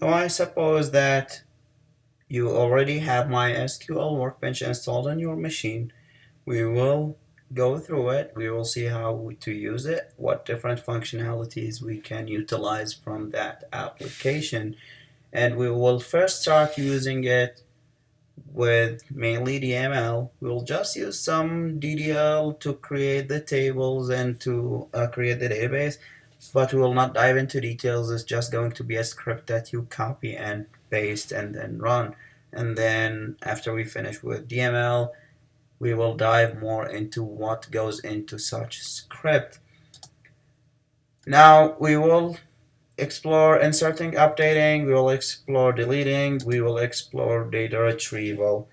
Now I suppose that you already have MySQL Workbench installed on your machine. We will go through it. We will see how to use it, what different functionalities we can utilize from that application. And we will first start using it with mainly DML. We'll just use some DDL to create the tables and to create the database, but we will not dive into details. It's just going to be a script that you copy and paste and then run. And then after we finish with DML, we will dive more into what goes into such script. Now we will explore inserting, updating, we will explore deleting, we will explore data retrieval.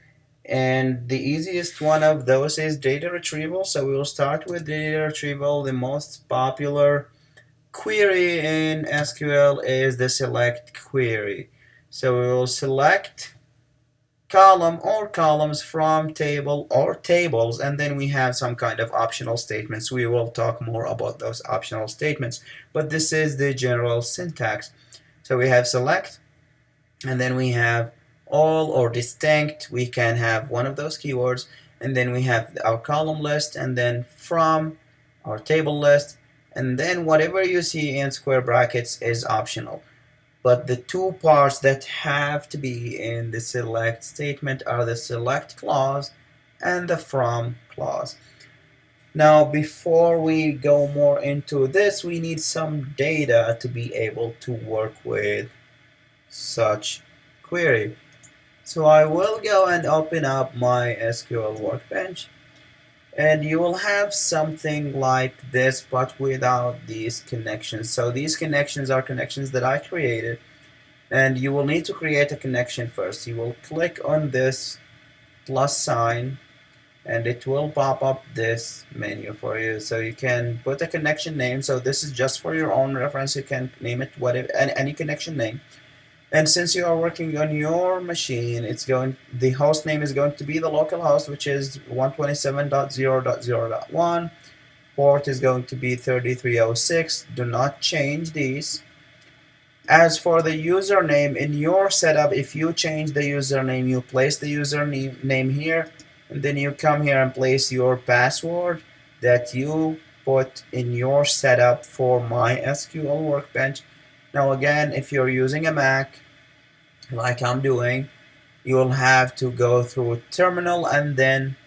And the easiest one of those is data retrieval. So we will start with data retrieval. The most popular query in SQL is the select query. So we will select column or columns from table or tables, and then we have some kind of optional statements. We will talk more about those optional statements, but this is the general syntax. So we have select, and then we have all or distinct. We can have one of those keywords, and then we have our column list, and then from our table list, and then whatever you see in square brackets is optional. But the two parts that have to be in the select statement are the select clause and the from clause. Now, before we go more into this, we need some data to be able to work with such query. So I will go and open up my SQL Workbench, and you will have something like this, but without these connections. So these connections are connections that I created, and you will need to create a connection first. You will click on this plus sign, and it will pop up this menu for you. So you can put a connection name. So this is just for your own reference. You can name it whatever, any connection name. And since you are working on your machine, the host name is going to be the local host, which is 127.0.0.1. Port is going to be 3306. Do not change these. As for the username in your setup, if you change the username, you place the username here, and then you come here and place your password that you put in your setup for MySQL Workbench. Now again, if you're using a Mac, like I'm doing, you will have to go through terminal and then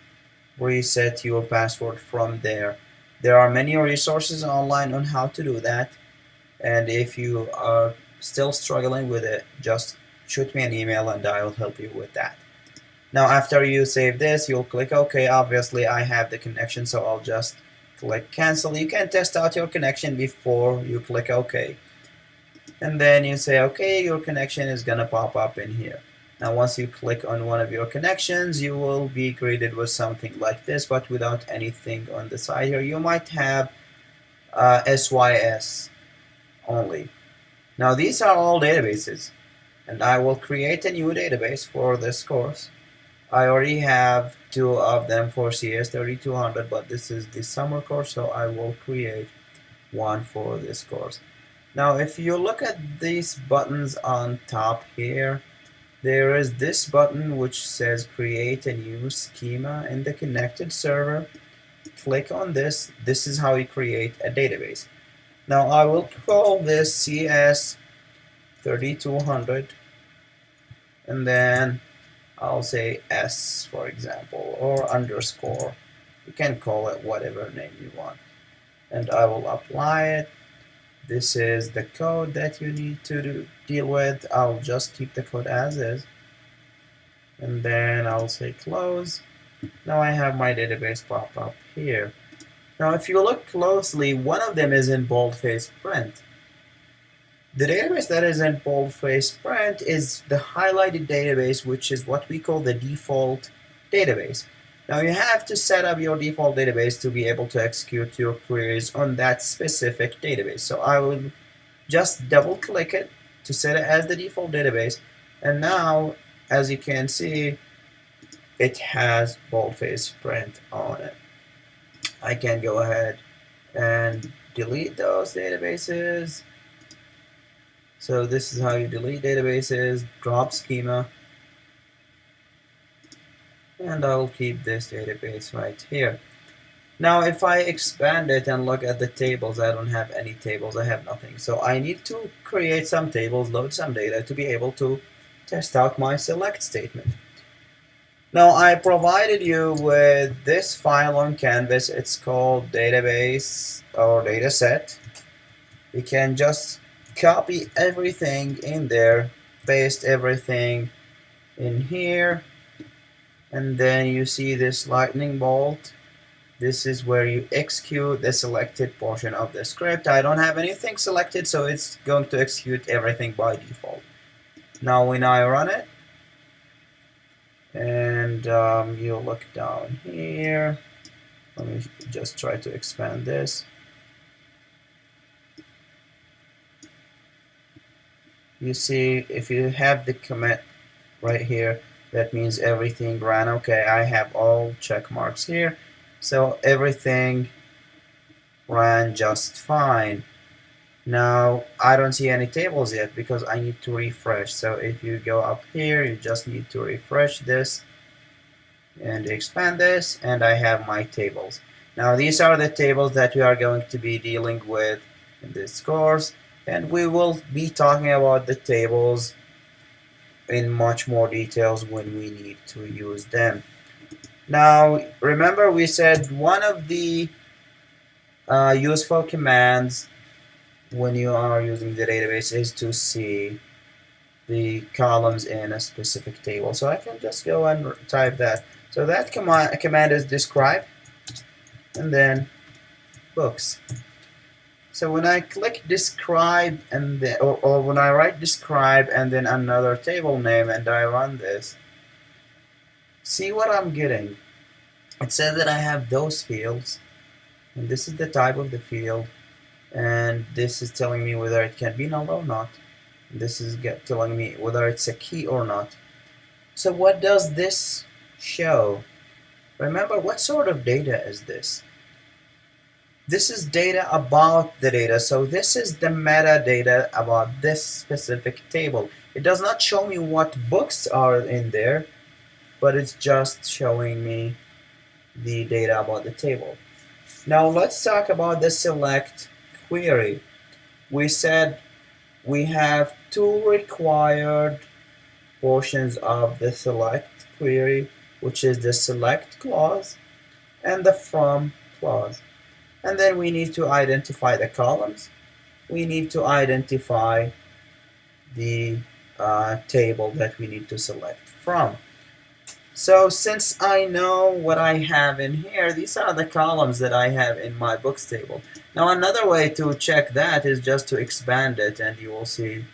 reset your password from there. There are many resources online on how to do that, and if you are still struggling with it, just shoot me an email and I will help you with that. Now after you save this, you'll click OK. Obviously I have the connection, so I'll just click cancel. You can test out your connection before you click OK. And then you say OK, your connection is gonna pop up in here. Now once you click on one of your connections, you will be greeted with something like this, but without anything on the side here. You might have SYS only. Now these are all databases, and I will create a new database for this course. I already have two of them for CS 3200, but this is the summer course, so I will create one for this course. Now if you look at these buttons on top here, there is this button which says create a new schema in the connected server. Click on this. This is how you create a database. Now I will call this CS 3200, and then I'll say S, for example, or underscore. You can call it whatever name you want. And I will apply it. This is the code that you need to deal with. I'll just keep the code as is. And then I'll say close. Now I have my database pop up here. Now if you look closely, one of them is in boldface print. The database that is in boldface print is the highlighted database, which is what we call the default database. Now you have to set up your default database to be able to execute your queries on that specific database. So I will just double click it to set it as the default database, and now as you can see, it has boldface print on it. I can go ahead and delete those databases. So this is how you delete databases, drop schema, and I will keep this database right here. Now if I expand it and look at the tables, I don't have any tables, I have nothing. So I need to create some tables, load some data to be able to test out my select statement. Now I provided you with this file on Canvas. It's called database or dataset. You can just copy everything in there, paste everything in here, and then you see this lightning bolt. This is where you execute the selected portion of the script. I don't have anything selected, so it's going to execute everything by default. Now when I run it, and you look down here, let me just try to expand this. You see, if you have the commit right here, that means everything ran okay. I have all check marks here, so everything ran just fine. Now I don't see any tables yet because I need to refresh. So if you go up here, you just need to refresh this and expand this, and I have my tables. Now these are the tables that we are going to be dealing with in this course, and we will be talking about the tables in much more details when we need to use them. Now remember, we said one of the useful commands when you are using the database is to see the columns in a specific table. So I can just go and type that. So that command is describe and then books. So when I click describe and then, or when I write describe and then another table name and I run this, see what I'm getting. It says that I have those fields, and this is the type of the field, and this is telling me whether it can be null or not. This is telling me whether it's a key or not. So what does this show? Remember, what sort of data is this? This is data about the data. So this is the metadata about this specific table. It does not show me what books are in there, but it's just showing me the data about the table. Now let's talk about the select query. We said we have two required portions of the select query, which is the select clause and the from clause. And then we need to identify the columns. We need to identify the table that we need to select from. So since I know what I have in here, these are the columns that I have in my books table. Now another way to check that is just to expand it, and you will see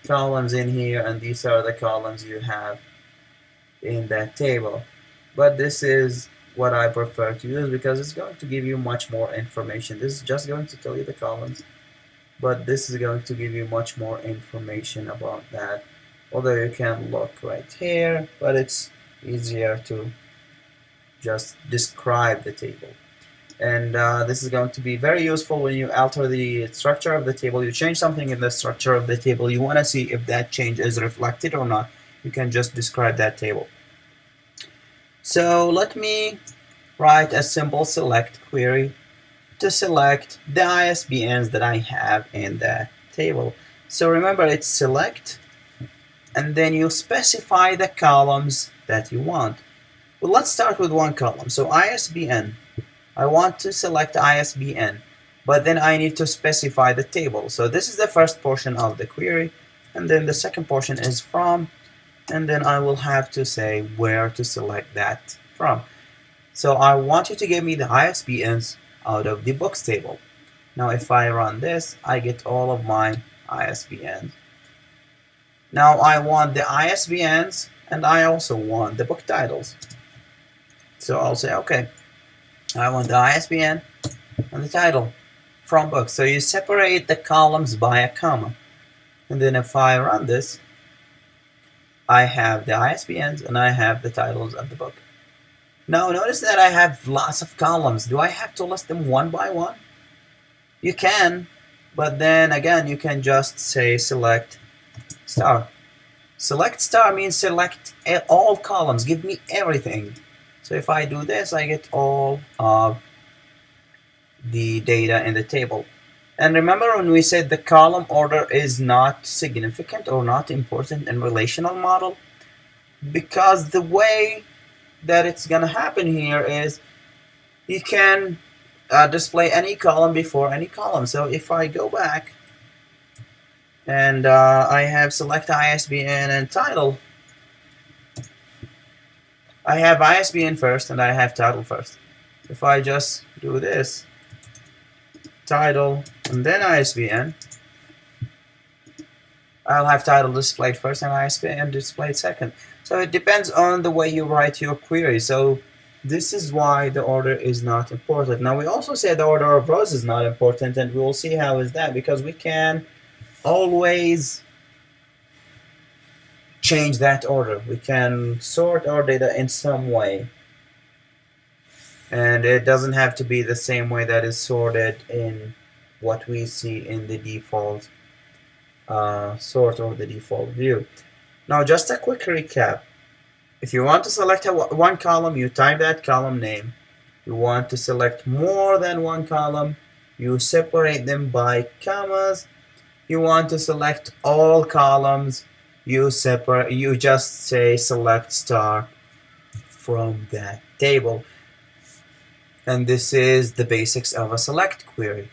columns in here, and these are the columns you have in that table. But this is what I prefer to use because it's going to give you much more information. This is just going to tell you the columns, but this is going to give you much more information about that. Although you can look right here, but it's easier to just describe the table. And this is going to be very useful when you alter the structure of the table. You change something in the structure of the table. You want to see if that change is reflected or not. You can just describe that table. So let me write a simple select query to select the ISBNs that I have in the table. So remember, it's select, and then you specify the columns that you want. Well, let's start with one column. So ISBN. I want to select ISBN, but then I need to specify the table. So this is the first portion of the query, and then the second portion is from, and then I will have to say where to select that from. So I want you to give me the ISBNs out of the books table. Now if I run this, I get all of my ISBNs. Now I want the ISBNs, and I also want the book titles. So I'll say, okay, I want the ISBN and the title from books. So you separate the columns by a comma. And then if I run this, I have the ISBNs and I have the titles of the book. Now notice that I have lots of columns. Do I have to list them one by one? You can, But then again, you can just say select star. Select star means select all columns, give me everything. So if I do this, I get all of the data in the table. And remember when we said the column order is not significant or not important in relational model? Because the way that it's gonna happen here is you can display any column before any column. So if I go back and I have select ISBN and title, I have ISBN first and I have title first. If I just do this, title and then ISBN, I'll have title displayed first and ISBN displayed second. So it depends on the way you write your query. So this is why the order is not important. Now we also say the order of rows is not important, and we will see how is that, because we can always change that order. We can sort our data in some way, and it doesn't have to be the same way that is sorted in what we see in the default sort or the default view. Now just a quick recap. If you want to select one column, you type that column name. You want to select more than one column, you separate them by commas. You want to select all columns, you just say select star from that table. And this is the basics of a select query.